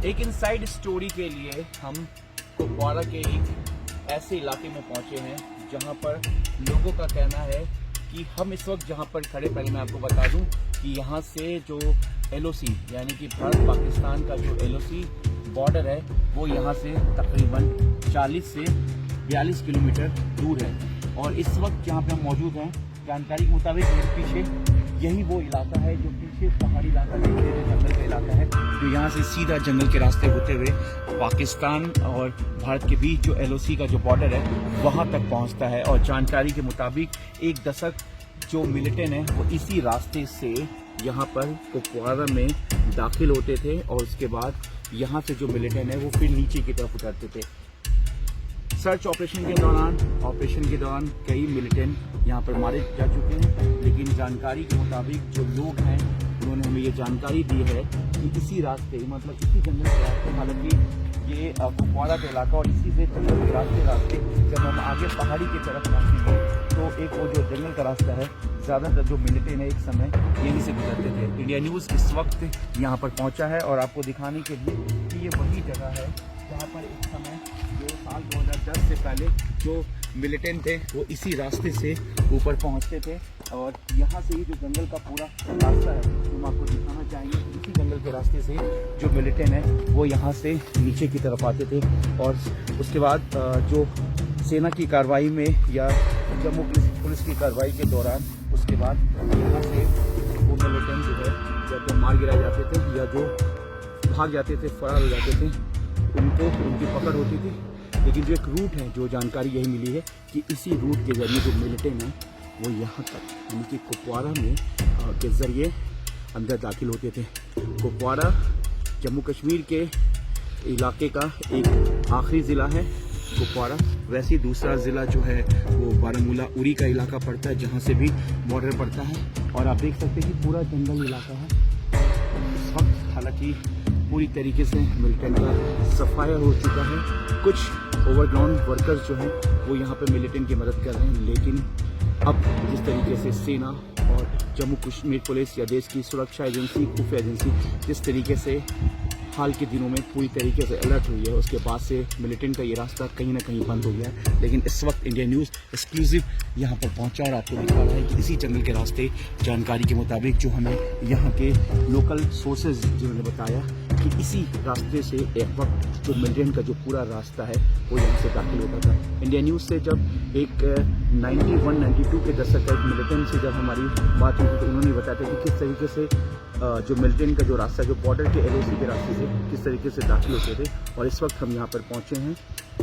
एक inside story के लिए हम कुपवाड़ा के एक ऐसे इलाके में पहुंचे हैं जहां पर लोगों का कहना है कि हम इस वक्त जहां पर खड़े, पहले मैं आपको बता दूं कि यहां से जो LOC यानी कि भारत पाकिस्तान का जो LOC बॉर्डर है वो यहां से तकरीबन 40 से 42 किलोमीटर दूर है। और इस वक्त जहां पे हम मौजूद हैं, जानकारी के मुताबिक मेरे पीछे यही वो इलाका है जो पीछे पहाड़ी इलाका देख रहे हैं, जंगल का इलाका है जो यहाँ से सीधा जंगल के रास्ते होते हुए पाकिस्तान और भारत के बीच जो LOC का जो बॉर्डर है वहाँ तक पहुँचता है। और जानकारी के मुताबिक एक दशक जो मिलिटेंट है वो इसी रास्ते से यहाँ पर कुपवाड़ा में दाखिल होते थे और उसके बाद यहाँ से जो मिलिटेंट है वो फिर नीचे की तरफ उतरते थे। सर्च ऑपरेशन के दौरान कई मिलिटेंट यहाँ पर मारे जा चुके हैं, लेकिन जानकारी के मुताबिक जो लोग हैं उन्होंने हमें ये जानकारी दी है कि इसी रास्ते, मतलब इसी जंगल के रास्ते, हालांकि ये कुपवाड़ा का इलाका और इसी से जंगल के रास्ते जब हम आगे पहाड़ी की तरफ पहुँचेंगे तो एक वो जो जंगल का रास्ता है, ज़्यादातर जो मिलिटेंट है एक समय यहीं से गुजरते थे। इंडिया न्यूज़ इस वक्त यहाँ पर पहुँचा है और आपको दिखाने के लिए कि ये वही जगह है जहाँ पर एक समय जो साल 2010 से पहले जो मिलिटेंट थे वो इसी रास्ते से ऊपर पहुंचते थे। और यहाँ से ही जो जंगल का पूरा रास्ता है जो हम आपको दिखाना चाहेंगे, इसी जंगल के रास्ते से जो मिलिटेंट है वो यहाँ से नीचे की तरफ आते थे। और उसके बाद जो सेना की कार्रवाई में या जम्मू पुलिस की कार्रवाई के दौरान उसके बाद यहाँ से वो मिलिटेंट जो है या तो मार गिराए जाते थे या जो भाग जाते थे, फरार हो जाते थे, उनकी पकड़ होती थी। लेकिन जो एक रूट है, जो जानकारी यही मिली है कि इसी रूट के जरिए जो मिलिटेंट हैं वो यहाँ तक यानी कि कुपवाड़ा में के ज़रिए अंदर दाखिल होते थे। कुपवाड़ा जम्मू कश्मीर के इलाके का एक आखिरी ज़िला है कुपवाड़ा। वैसे ही दूसरा ज़िला जो है वो बारामूला उरी का इलाका पड़ता है जहाँ से भी बॉर्डर पड़ता है। और आप देख सकते हैं कि पूरा जंगल इलाका है इस वक्त, हालांकि पूरी तरीके से मिलिटेंट का सफाया हो चुका है। कुछ ओवरग्राउंड वर्कर्स जो हैं वो यहाँ पे मिलिटेंट की मदद कर रहे हैं, लेकिन अब जिस तरीके से सेना और जम्मू कश्मीर पुलिस या देश की सुरक्षा एजेंसी, खुफिया एजेंसी जिस तरीके से हाल के दिनों में पूरी तरीके से अलर्ट हुई है, उसके बाद से मिलिटेंट का ये रास्ता कहीं ना कहीं बंद हो गया है। लेकिन इस वक्त इंडिया न्यूज़ एक्सक्लूसिव यहाँ पर पहुँचा और आपको दिखा रहा है कि इसी जंगल के रास्ते, जानकारी के मुताबिक जो हमें यहाँ के लोकल सोर्सेज जिन्होंने बताया कि इसी रास्ते से एक वक्त जो मिलिटेंट का जो पूरा रास्ता है वो यहाँ से दाखिल होता था। इंडिया न्यूज़ से जब एक 91-92 के दशक का एक मिलिटेंट से जब हमारी बात हुई तो उन्होंने बताया था कि किस तरीके से जो मिलिटेंट का जो रास्ता, जो बॉर्डर के LOC के रास्ते से किस तरीके से दाखिल होते थे। और इस वक्त हम यहाँ पर पहुँचे हैं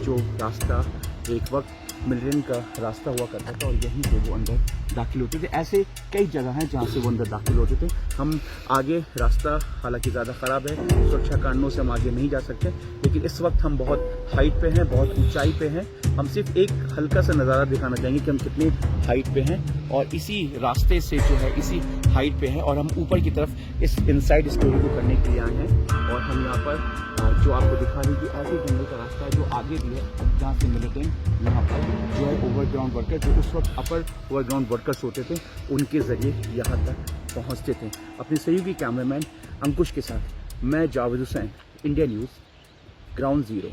जो रास्ता एक वक्त मिलिटेंट का रास्ता हुआ करता था और यहीं से वो अंदर दाखिल होते थे। ऐसे कई जगह हैं जहाँ से वो अंदर दाखिल होते थे। हम आगे रास्ता हालांकि ज़्यादा ख़राब है, सुरक्षा कारणों से हम आगे नहीं जा सकते, लेकिन इस वक्त हम बहुत हाइट पे हैं, बहुत ऊंचाई पे हैं। हम सिर्फ एक हल्का सा नज़ारा दिखाना चाहेंगे कि हम कितनी हाइट पे हैं और इसी रास्ते से जो है इसी हाइट पे हैं और हम ऊपर की तरफ इस इनसाइड स्टोरी को करने के लिए आए हैं। और हम यहाँ पर जो आपको दिखा रहे हैं कि ऐसे जंगल का रास्ता है जो आगे भी है जहाँ से मिलिटेंट यहाँ पर जो है ओवरग्राउंड वर्कर, जो उस वक्त अपर ओवरग्राउंड वर्कर्स होते थे, उनके ज़रिए यहाँ तक पहुँचते थे। अपने सहयोगी कैमरामैन अंकुश के साथ मैं Javed Hussain, India news, ground zero.